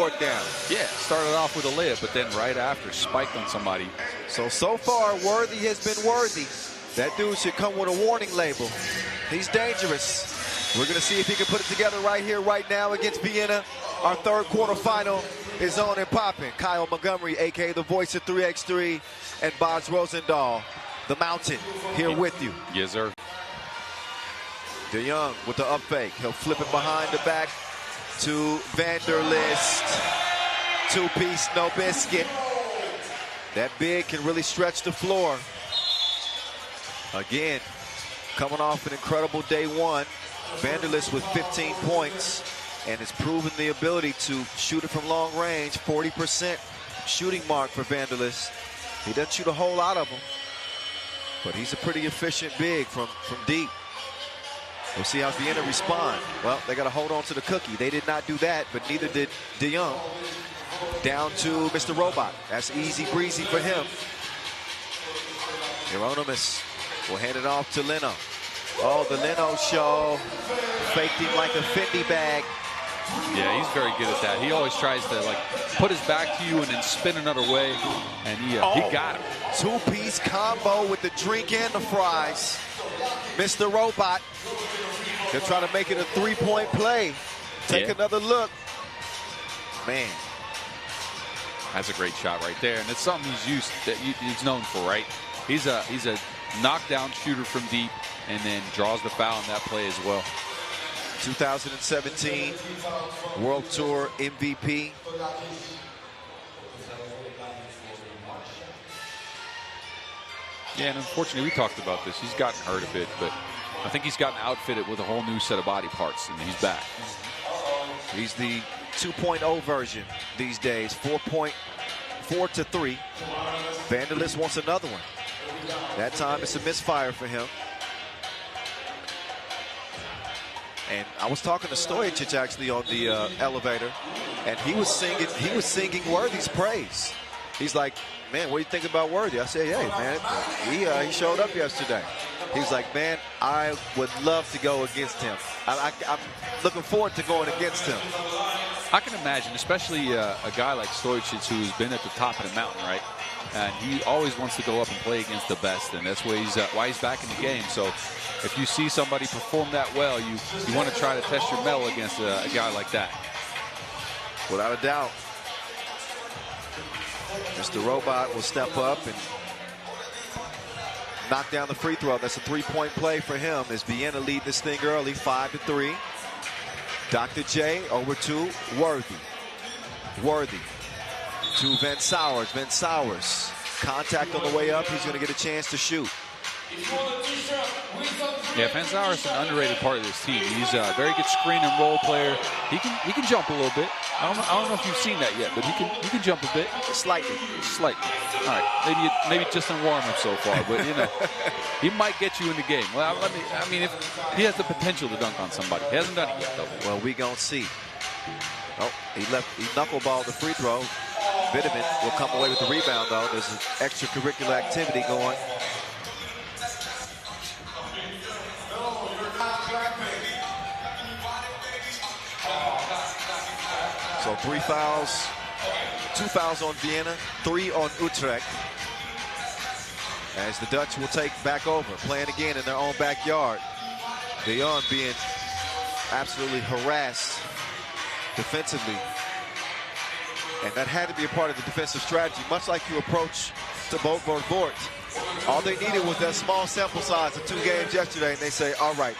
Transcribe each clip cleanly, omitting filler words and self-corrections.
court down. Yeah, started off with a layup, but then right after spiked on somebody. So far, Worthy has been worthy. That dude should come with a warning label. He's dangerous. We're going to see if he can put it together right here, right now against Vienna. Our third quarterfinal is on and popping. Kyle Montgomery, a.k.a. the voice of 3x3, and Boz Rosendahl, the Mountain, here with you. Yes, sir. De Jong with the up fake. He'll flip it behind the back to Vanderlist. Two-piece, no biscuit. That big can really stretch the floor. Again, coming off an incredible day one. Vanderlist with 15 points and has proven the ability to shoot it from long range. 40% shooting mark for Vanderlist. He doesn't shoot a whole lot of them, but he's a pretty efficient big from deep. We'll see how Vienna respond. Well, they got to hold on to the cookie. They did not do that, but neither did De Jong. Down to Mr. Robot. That's easy breezy for him. Hieronymus will hand it off to Leno. Oh, the Leno show. Faked him like a Fendi bag. Yeah, he's very good at that. He always tries to like put his back to you and then spin another way, and he got him. Two-piece combo with the drink and the fries. Mr. Robot. They're trying to make it a three-point play. Take another look. Man. That's a great shot right there, and it's something he's known for, right? He's a knockdown shooter from deep, and then draws the foul on that play as well. 2017 World Tour MVP. Yeah, and unfortunately, we talked about this. He's gotten hurt a bit, but I think he's gotten outfitted with a whole new set of body parts, and he's back. He's the 2.0 version these days. 4 to 3. Vanderlist wants another one. That time it's a misfire for him. And I was talking to Stojacic actually on the elevator, and he was singing Worthy's praise. He's like, man, what do you think about Worthy? I said, hey, man, he showed up yesterday. He's like, man, I would love to go against him. I'm looking forward to going against him. I can imagine, especially a guy like Stojacic, who's been at the top of the mountain, right? And he always wants to go up and play against the best, and that's why he's back in the game. So if you see somebody perform that well, you want to try to test your mettle against a guy like that. Without a doubt. Mr. Robot will step up and knock down the free throw. That's a three-point play for him as Vienna lead this thing early, 5 to 3. Dr. J over to Worthy. Worthy to Van Sowers. Van Sowers, contact on the way up. He's going to get a chance to shoot. Yeah, Van Sowers is an underrated part of this team. He's a very good screen and roll player. He can jump a little bit. I don't know if you've seen that yet, but he can jump a bit. Slightly. All right, maybe just in warm-up so far, but you know, he might get you in the game. Well, I mean, if he has the potential to dunk on somebody, he hasn't done it yet though. Well, we gonna see. Oh, he knuckleballed the free throw. Vitamin will come away with the rebound though. There's an extracurricular activity going. So 3 fouls, 2 fouls on Vienna, 3 on Utrecht. As the Dutch will take back over, playing again in their own backyard. De Jong being absolutely harassed defensively. And that had to be a part of the defensive strategy, much like you approach to Vort. All they needed was that small sample size of 2 games yesterday, and they say, all right,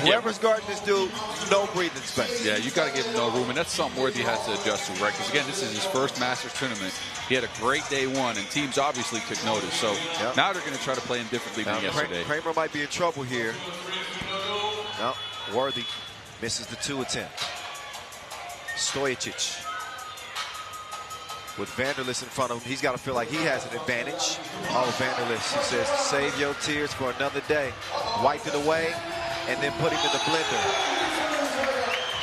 whoever's guarding this dude, no breathing space. Yeah, you got to give him no room, and that's something Worthy has to adjust to, right? Because, again, this is his first Masters tournament. He had a great day one, and teams obviously took notice. So now they're going to try to play him differently than yesterday. Kramer might be in trouble here. No, Worthy misses the 2 attempt. Stojacic with Vanderlist in front of him. He's got to feel like he has an advantage. Oh, Vanderlist, he says, save your tears for another day. Wiped it away and then put him in the blender.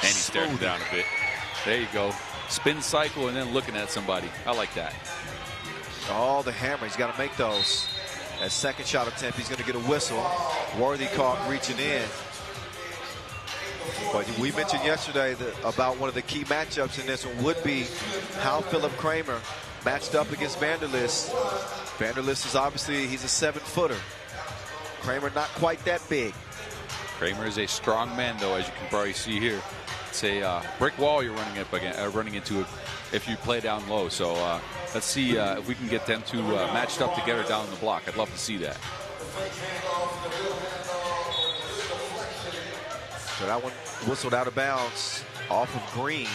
And he stared him down a bit. There you go. Spin cycle and then looking at somebody. I like that. Oh, the hammer. He's got to make those. That second shot attempt, he's going to get a whistle. Worthy caught reaching in. But we mentioned yesterday about one of the key matchups in this one would be how Philip Kramer matched up against Vanderlist. Vanderlist is obviously, he's a 7-footer. Kramer not quite that big. Kramer is a strong man, though, as you can probably see here. It's a brick wall you're running into if you play down low. So let's see if we can get them two matched up together down the block. I'd love to see that. So that one whistled out of bounds off of Green.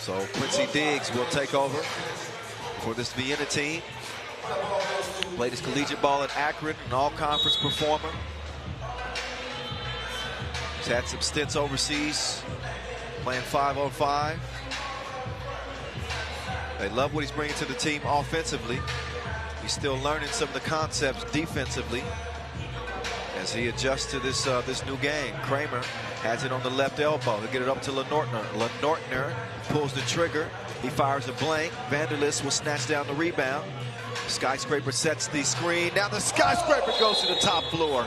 So Quincy Diggs will take over for this Vienna team. Played his collegiate ball at Akron, an all-conference performer. He's had some stints overseas, playing 5-on-5. They love what he's bringing to the team offensively. He's still learning some of the concepts defensively as he adjusts to this new game. Kramer has it on the left elbow. He'll get it up to Lenortner. Lenortner pulls the trigger. He fires a blank. Vanderlist will snatch down the rebound. Skyscraper sets the screen. Now the Skyscraper goes to the top floor.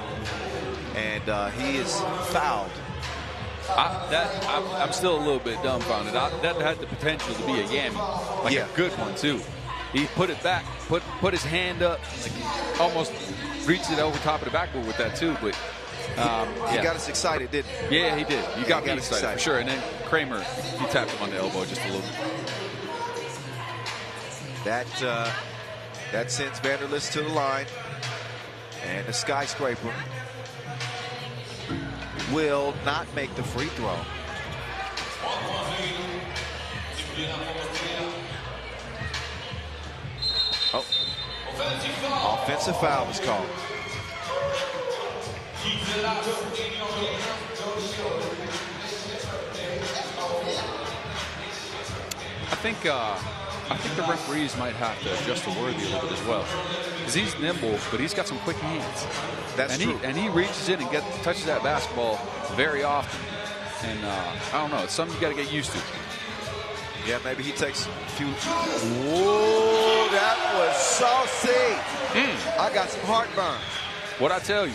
And he is fouled. I'm still a little bit dumbfounded. That had the potential to be a yammy. Like a good one, too. He put it back, put his hand up, like almost reached it over top of the backboard with that, too. But he got us excited, didn't he? Yeah, he did. You got me excited, for sure. And then Kramer, he tapped him on the elbow just a little bit. That sends Vanderlist to the line. And the Skyscraper will not make the free throw. Oh, offensive foul was called. I think the referees might have to adjust the Worthy a little bit as well, because he's nimble, but he's got some quick hands. That's true. And he reaches in and touches that basketball very often. And I don't know, it's something you got to get used to. Yeah, maybe he takes a few. Whoa, that was saucy. I got some heartburn. What'd I tell you?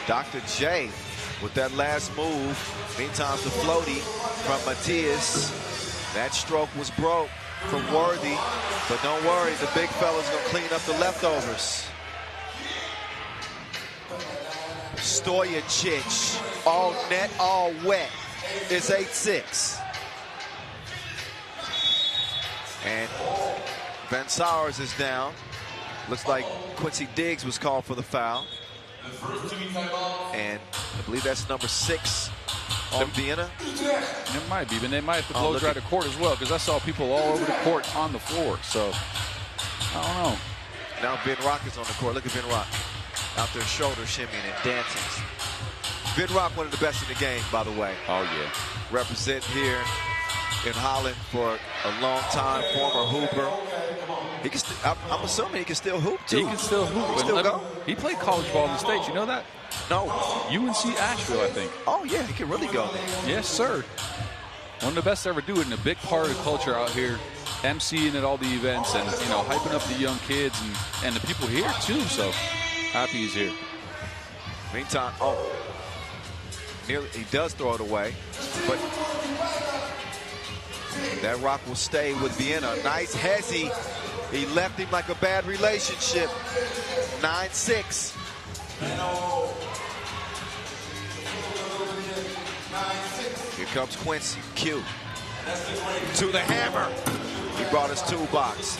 Dr. J with that last move. Meantime, the floaty from Matthias. That stroke was broke from Worthy, but don't worry, the big fella's gonna clean up the leftovers. Stojacic, all net, all wet. It's 8-6. And Van Sowers is down. Looks like Quincy Diggs was called for the foul. And I believe that's number 6 on Vienna. It might be, but they might have to blow dry the court as well, because I saw people all over the court on the floor. So, I don't know. Now Ben Rock is on the court. Look at Ben Rock out there shoulder shimmying and dancing. Ben Rock, one of the best in the game, by the way. Oh, yeah. Representing here in Holland for a long time, former hooper. He can I'm assuming he can still hoop, too. He can still hoop. He can still go? He played college ball in the States. You know that? No. UNC Asheville, I think. Oh, yeah, he can really go there. Yes, sir. One of the best to ever do it, and a big part of the culture out here, emceeing at all the events and, you know, hyping up the young kids and the people here, too. So, happy he's here. Meantime, nearly, he does throw it away, but that rock will stay with Vienna. Nice hezzy. He left him like a bad relationship. 9-6. Here comes Quincy. Q. To the hammer. He brought his toolbox.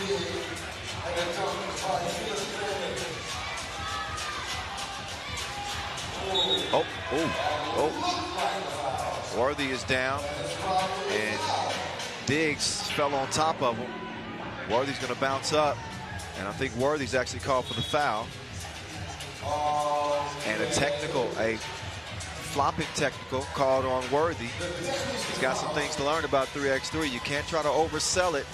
Worthy is down. And Diggs fell on top of him. Worthy's going to bounce up. And I think Worthy's actually called for the foul. And a flopping technical called on Worthy. He's got some things to learn about 3x3. You can't try to oversell it.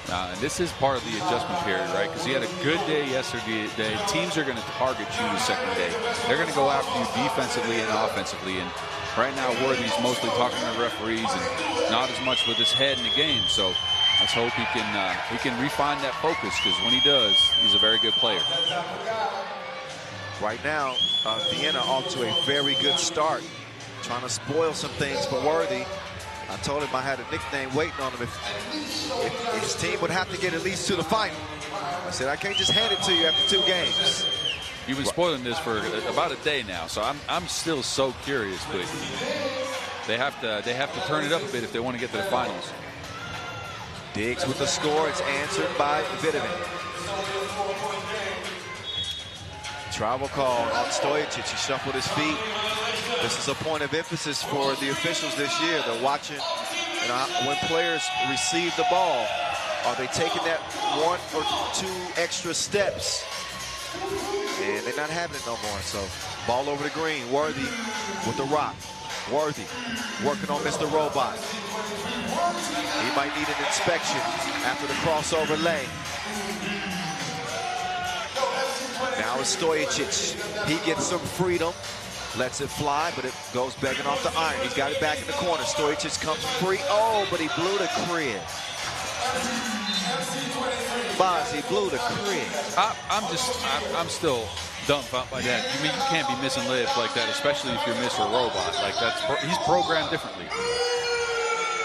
And this is part of the adjustment period, right? Because he had a good day yesterday. Teams are going to target you the second day. They're going to go after you defensively and offensively. And right now, Worthy's mostly talking to the referees and not as much with his head in the game. So let's hope he can refine that focus, because when he does, he's a very good player. Right now, Vienna off to a very good start. Trying to spoil some things for Worthy. I told him I had a nickname waiting on him if his team would have to get at least to the final. I said, I can't just hand it to you after 2 games. You've been spoiling this for about a day now, so I'm still so curious, but they have to turn it up a bit if they want to get to the finals. Diggs with the score. It's answered by Vitamin. Travel call on Stojacic. He shuffled his feet. This is a point of emphasis for the officials this year. They're watching, you know, when players receive the ball, are they taking that 1 or 2 extra steps? And they're not having it no more. So ball over the green. Worthy with the rock. Worthy working on Mr. Robot. He might need an inspection after the crossover lay. Now it's Stojacic. He gets some freedom. Lets it fly, but it goes begging off the iron. He's got it back in the corner. Stojacic comes free. Oh, but he blew the crib. Boz, he blew the crib. I'm still dumbfounded by that. You can't be missing layups like that, especially if you're Mr. Robot. Like he's programmed differently.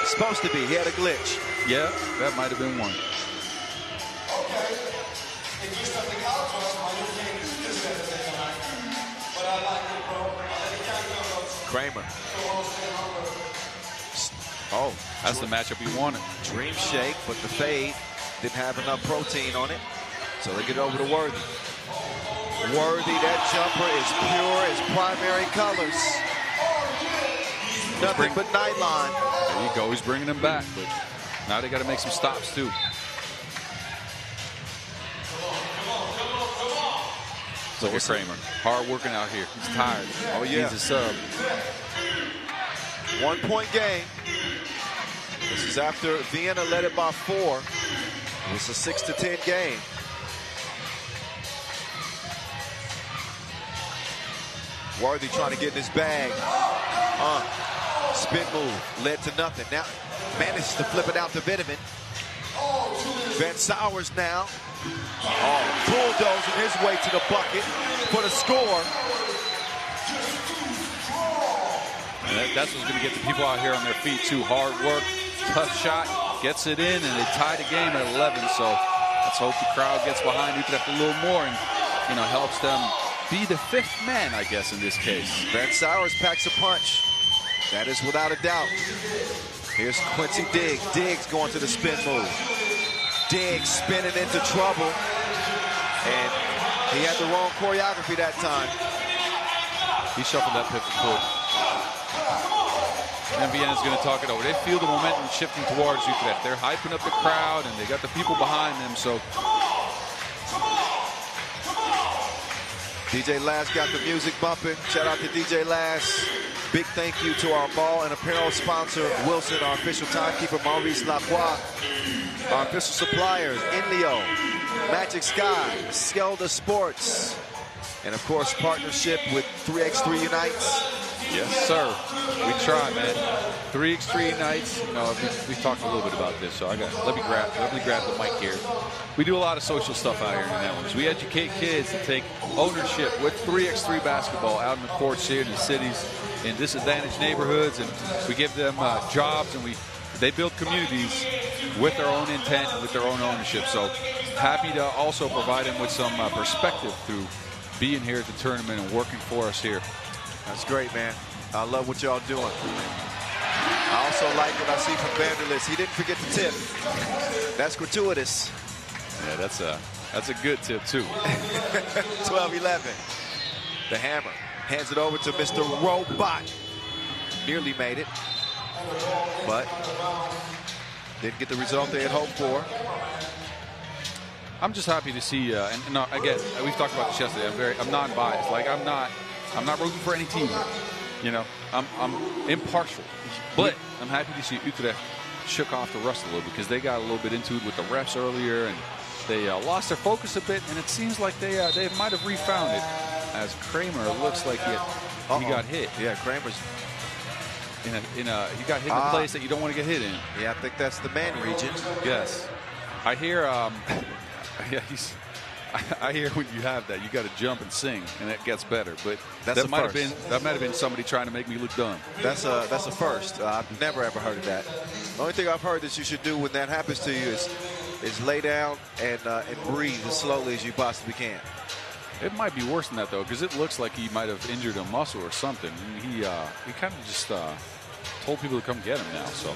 It's supposed to be. He had a glitch. Yeah, that might have been one. Kramer. Oh, that's the matchup he wanted. Dream shake, but the fade didn't have enough protein on it. So they get over to Worthy. Worthy, that jumper is pure as primary colors. Nothing but nylon. There you go. He's bringing them back, but now they got to make some stops too. Look at Kramer, hard working out here. He's tired. Oh yeah, he's a sub. 1-point game. This is after Vienna led it by 4. It's a 6-10 game. Worthy trying to get in his bag. Spin move led to nothing. Now manages to flip it out to Vitamin. Van Sowers now. Bulldozing his way to the bucket for the score. And that's what's going to get the people out here on their feet too. Hard work, tough shot, gets it in, and they tie the game at 11. So let's hope the crowd gets behind Utrecht a little more and, you know, helps them be the 5th man, I guess, in this case. Van Sowers packs a punch. That is without a doubt. Here's Quincy Diggs. Diggs going to the spin move. Diggs spinning into trouble. And he had the wrong choreography that time. He shuffled that pivot foot. And Vienna's going to talk it over. They feel the momentum shifting towards Utrecht. They're hyping up the crowd, and they got the people behind them. So DJ Lass got the music bumping. Shout out to DJ Lass. Big thank you to our ball and apparel sponsor, Wilson, our official timekeeper, Maurice Lacroix, our official suppliers, Inleo, Magic Sky, Skelda Sports, and of course, partnership with 3x3 Unites. Yes, sir. We try, man. 3x3 Unites. You know, we talked a little bit about this, so let me grab the mic here. We do a lot of social stuff out here in the Netherlands. We educate kids to take ownership with 3x3 basketball out in the courts here in the cities, in disadvantaged neighborhoods, and we give them jobs, and they build communities with their own intent and with their own ownership. So happy to also provide them with some perspective through being here at the tournament and working for us here. That's great, man. I love what y'all doing. I also like what I see from Vanderlist. He didn't forget the tip. That's gratuitous. Yeah, that's a good tip too. 12-11. The hammer hands it over to Mr. Robot. Nearly made it, but didn't get the result they had hoped for. I'm just happy to see, and again, we've talked about this yesterday. I'm non-biased. Like I'm not rooting for any team. You know, I'm impartial, but I'm happy to see Utrecht shook off the rust a little because they got a little bit into it with the refs earlier, and they lost their focus a bit, and it seems like they might have refound it. As Kramer looks like he got hit. Yeah, Kramer's he got hit in a place that you don't want to get hit in. Yeah, I think that's the man region. Yes, I hear. Yeah, I hear when you have that, you got to jump and sing, and it gets better. But That's that might have been somebody trying to make me look dumb. That's a first. I've never ever heard of that. The only thing I've heard that you should do when that happens to you is lay down and breathe as slowly as you possibly can. It might be worse than that though, because it looks like he might have injured a muscle or something. He kind of just told people to come get him now. So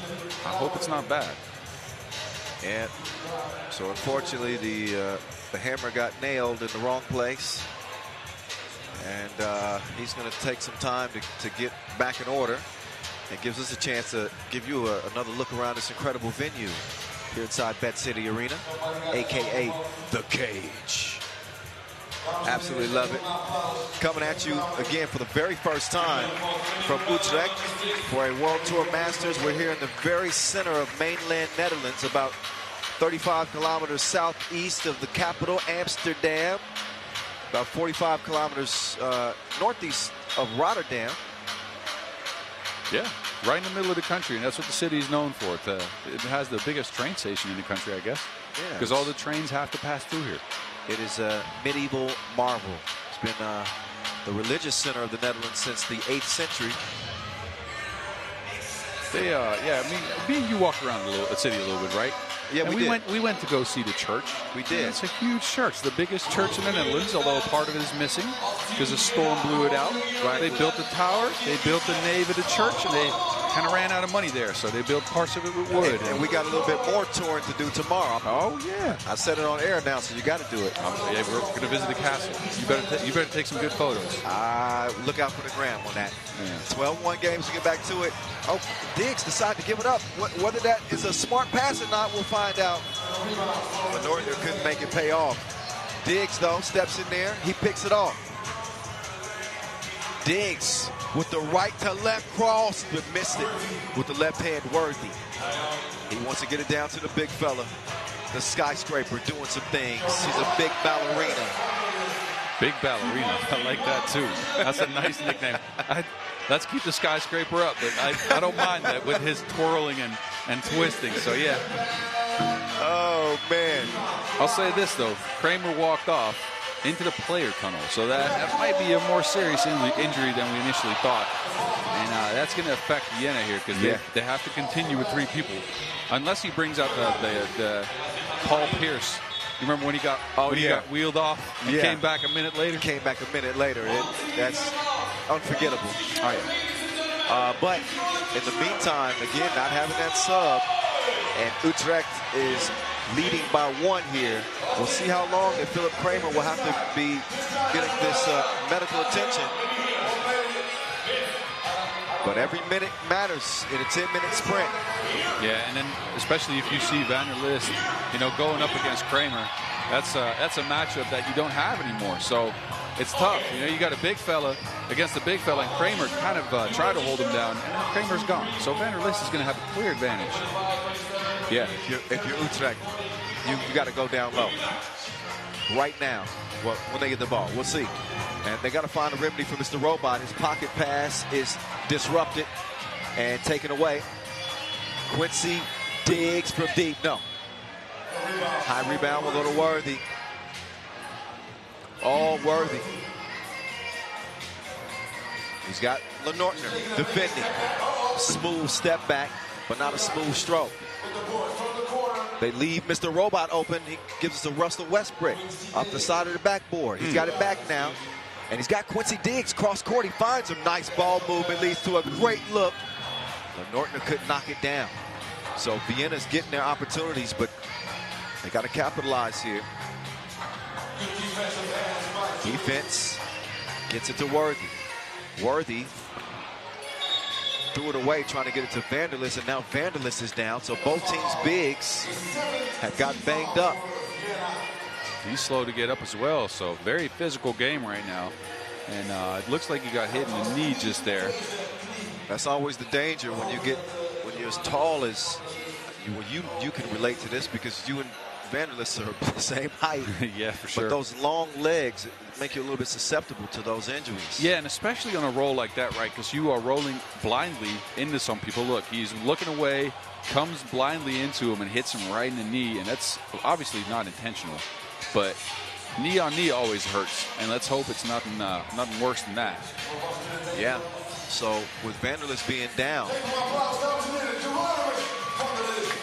I hope it's not bad. And so unfortunately the hammer got nailed in the wrong place, and he's going to take some time to get back in order. It gives us a chance to give you another look around this incredible venue here inside Bet City Arena, aka The Cage. Absolutely love it. Coming at you again for the very first time from Utrecht for a World Tour Masters. We're here in the very center of mainland Netherlands, about 35 kilometers southeast of the capital, Amsterdam, about 45 kilometers northeast of Rotterdam. Yeah, right in the middle of the country, and that's what the city is known for. It has the biggest train station in the country, I guess, because all the trains have to pass through here. It is a medieval marvel. It's been the religious center of the Netherlands since the 8th century. Yeah, I mean, me and you walked around the city a little bit, right? Yeah, and we went to go see the church. We did. It's a huge church, the biggest church in the Netherlands, although part of it is missing because a storm blew it out. Right. They built the tower, they built the nave of the church, and they kind of ran out of money there, so they built parts of it with wood. And we got a little bit more touring to do tomorrow. Oh yeah, I said it on air now, so you got to do it. Yeah, we're going to visit the castle. You better take some good photos. Look out for the gram on that. Yeah. 12-1 games to get back to it. Oh, Diggs decided to give it up. Whether that is a smart pass or not, we'll find out. But Nortner couldn't make it pay off. Diggs, though, steps in there. He picks it off. Diggs with the right to left cross, but missed it with the left hand. Worthy. He wants to get it down to the big fella. The skyscraper doing some things. He's a big ballerina. Big ballerina. I like that, too. That's a nice nickname. Let's keep the skyscraper up, but I don't mind that with his twirling and twisting. So, yeah. Oh, man. I'll say this, though. Kramer walked off into the player tunnel, so that might be a more serious injury than we initially thought. And that's going to affect Vienna here because they have to continue with 3 people. Unless he brings out the Paul Pierce. You remember when he got wheeled off and came back a minute later? Came back a minute later. That's unforgettable. Oh, yeah. But in the meantime, again, not having that sub, and Utrecht is leading by 1 here. We'll see how long that Philip Kramer will have to be getting this medical attention. But every minute matters in a 10-minute sprint. Yeah, and then especially if you see Van der List, going up against Kramer, that's a matchup that you don't have anymore. So it's tough. You got a big fella against a big fella, and Kramer kind of tried to hold him down, and now Kramer's gone. So Van der List is going to have a clear advantage. Yeah, if you're Utrecht, you got to go down low right now. Well, when they get the ball, we'll see. And they got to find a remedy for Mr. Robot. His pocket pass is disrupted and taken away. Quincy Diggs from deep. No. High rebound will go to Worthy. All Worthy. He's got Lenortner defending. Smooth step back, but not a smooth stroke. They leave Mr. Robot open. He gives us a Russell Westbrook off the side of the backboard. He's got it back now. And he's got Quincy Diggs cross court. He finds him. Nice ball movement. Leads to a great look. Lenortner couldn't knock it down. So Vienna's getting their opportunities, but they got to capitalize here. Defense gets it to Worthy. Worthy threw it away, trying to get it to Van der List, and now Van der List is down. So both teams' bigs have got banged up. He's slow to get up as well, so very physical game right now. And it looks like he got hit in the knee just there. That's always the danger when you're as tall as you can relate to this because you and Van der List are the same height. Yeah, for sure. But those long legs make you a little bit susceptible to those injuries. Yeah, and especially on a roll like that, right? Because you are rolling blindly into some people. Look, he's looking away, comes blindly into him and hits him right in the knee, and that's obviously not intentional. But knee on knee always hurts, and let's hope it's nothing worse than that. Yeah. So with Vanderlist being down,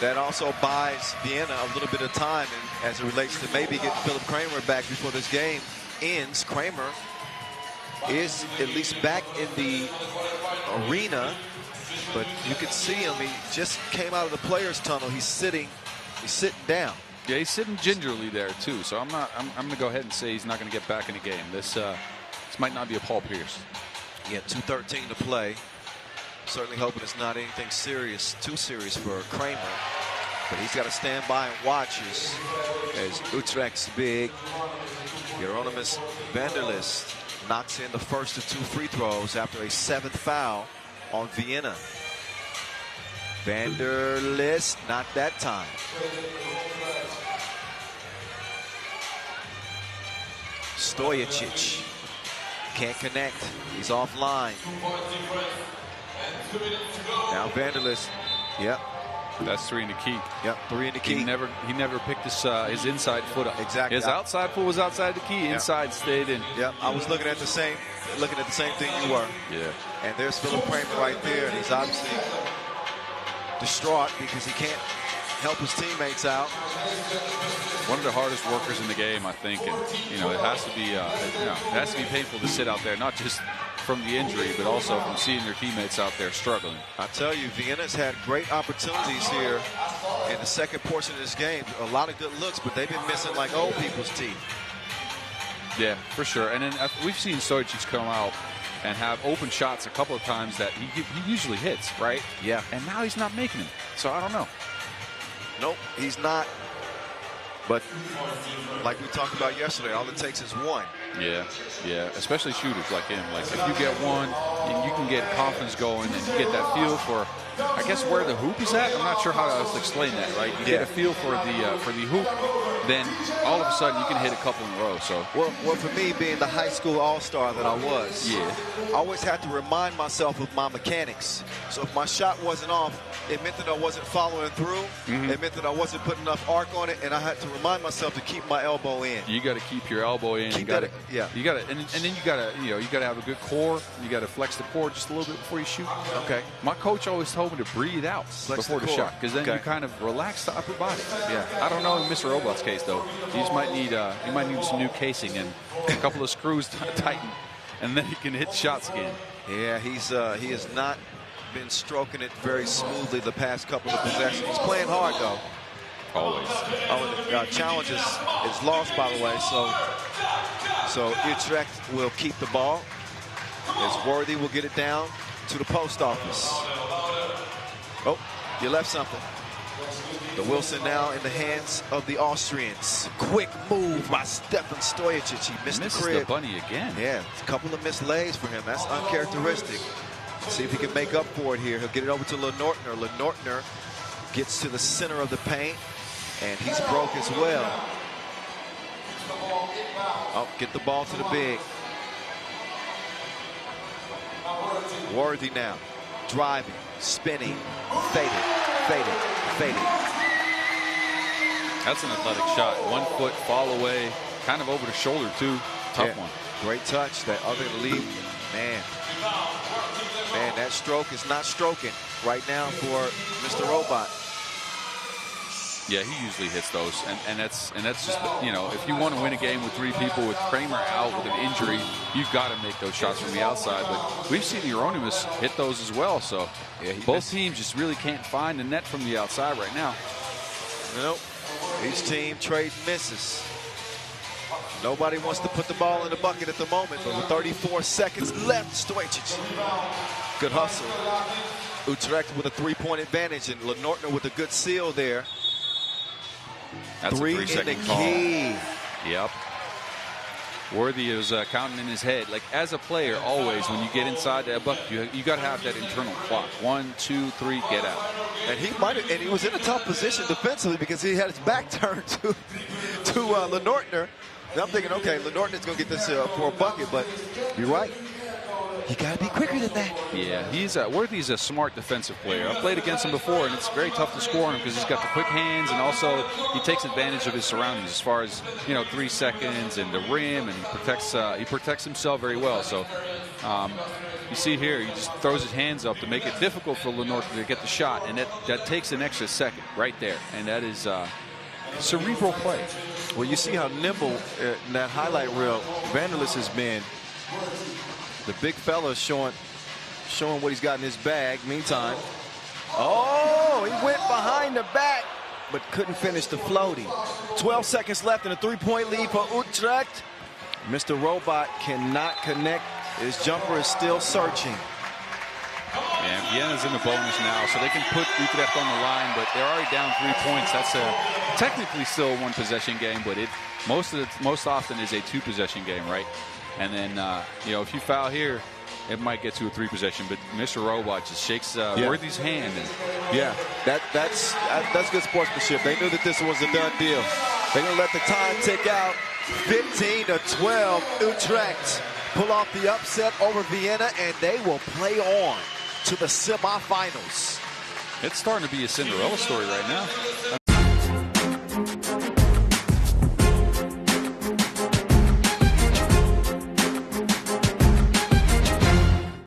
that also buys Vienna a little bit of time, and as it relates to maybe getting Philip Kramer back before this game ends. Kramer is at least back in the arena, but you can see him. He just came out of the players' tunnel. He's sitting down. Yeah, he's sitting gingerly there too. So I'm going to go ahead and say he's not going to get back in the game. This might not be a Paul Pierce. Yeah, 2:13 to play. Certainly hoping it's not anything too serious for Kramer. But he's got to stand by and watch as Utrecht's big Hieronymus Vanderlist knocks in the first of 2 free throws after a 7th foul on Vienna. Vanderlist, not that time. Stojicic can't connect. He's offline. Now Vanderlist. Yep. That's 3 in the key. Yep, 3 in the key. He never picked his inside foot up. Exactly. His outside foot was outside the key. Inside stayed in. Yep. I was looking at the same thing you were. Yeah. And there's Philip Kramer right there, and he's obviously distraught because he can't help his teammates out. One of the hardest workers in the game, I think, and it has to be painful to sit out there, not just from the injury, but also from seeing your teammates out there struggling. I tell you, Vienna's had great opportunities here in the second portion of this game. A lot of good looks, but they've been missing like old people's teeth. Yeah, for sure. And then we've seen Stojicic come out and have open shots a couple of times that he usually hits, right? Yeah. And now he's not making them. So I don't know. Nope, he's not. But like we talked about yesterday, all it takes is one. Yeah, especially shooters like him. Like if you get one, you can get confidence going and you get that feel for, I guess, where the hoop is at. I'm not sure how to explain that, right? You get a feel for the hoop, then all of a sudden you can hit a couple in a row. So well, for me, being the high school all-star that I was, I always had to remind myself of my mechanics. So if my shot wasn't off, it meant that I wasn't following through. It meant that I wasn't putting enough arc on it, and I had to remind myself to keep my elbow in. You got to keep your elbow in. You got to, and then you got to have a good core. You got to flex the core just a little bit before you shoot. Okay. My coach always told me to breathe out before the shot, because then you kind of relax the upper body. Yeah. I don't know in Mr. Robot's case though. He just might need some new casing and a couple of screws tighten, and then he can hit shots again. Yeah, he has not been stroking it very smoothly the past couple of possessions. He's playing hard though. Always. The challenge is lost, by the way. So Utrecht will keep the ball. As Worthy will get it down to the post office. Oh, you left something. The Wilson now in the hands of the Austrians. Quick move by Stefan Stojicic. He missed the crib. The bunny again. Yeah, a couple of missed lays for him. That's uncharacteristic. See if he can make up for it here. He'll get it over to Lenortner. Lenortner gets to the center of the paint, and he's broke as well. Oh, get the ball to the big. Worthy now. Driving, spinning, faded. That's an athletic shot. 1 foot, fall away, kind of over the shoulder too. Tough one. Great touch. That other lead, man, that stroke is not stroking right now for Mr. Robot. Yeah, he usually hits those, and that's just, if you want to win a game with 3 people with Kramer out with an injury, you've got to make those shots from the outside. But we've seen Hieronymus hit those as well. So both teams just really can't find the net from the outside right now. Nope. Each team trade misses. Nobody wants to put the ball in the bucket at the moment, but with 34 seconds left, Stojicic. Good hustle. Utrecht with a 3-point advantage, and Lenortner with a good seal there. That's 3 a 3-second in the call. key. Yep. Worthy is counting in his head. Like, as a player, always, when you get inside that bucket, you got to have that internal clock. 1, 2, 3, get out. And he was in a tough position defensively because he had his back turned to Lenortner. And I'm thinking, okay, Lenortner's going to get this for a bucket, but you're right. You got to be quicker than that. Yeah, Worthy's a smart defensive player. I've played against him before, and it's very tough to score on him because he's got the quick hands, and also he takes advantage of his surroundings as far as 3 seconds and the rim, and he protects himself very well. So you see here, he just throws his hands up to make it difficult for Lenore to get the shot, and that takes an extra second right there, and that is cerebral play. Well, you see how nimble in that highlight reel Vanderlist has been. The big fella showing what he's got in his bag. Meantime, oh, he went behind the back, but couldn't finish the floaty. 12 seconds left and a 3-point lead for Utrecht. Mr. Robot cannot connect. His jumper is still searching. Yeah, Vienna's in the bonus now, so they can put Utrecht on the line, but they're already down 3 points. That's technically still a 1-possession game, but it most often is a 2-possession game, right? And then if you foul here, it might get to a 3-possession. But Mr. Robot just shakes Worthy's hand. And that's good sportsmanship. They knew that this was a done deal. They're gonna let the time tick out. 15-12. Utrecht pull off the upset over Vienna, and they will play on to the semifinals. It's starting to be a Cinderella story right now.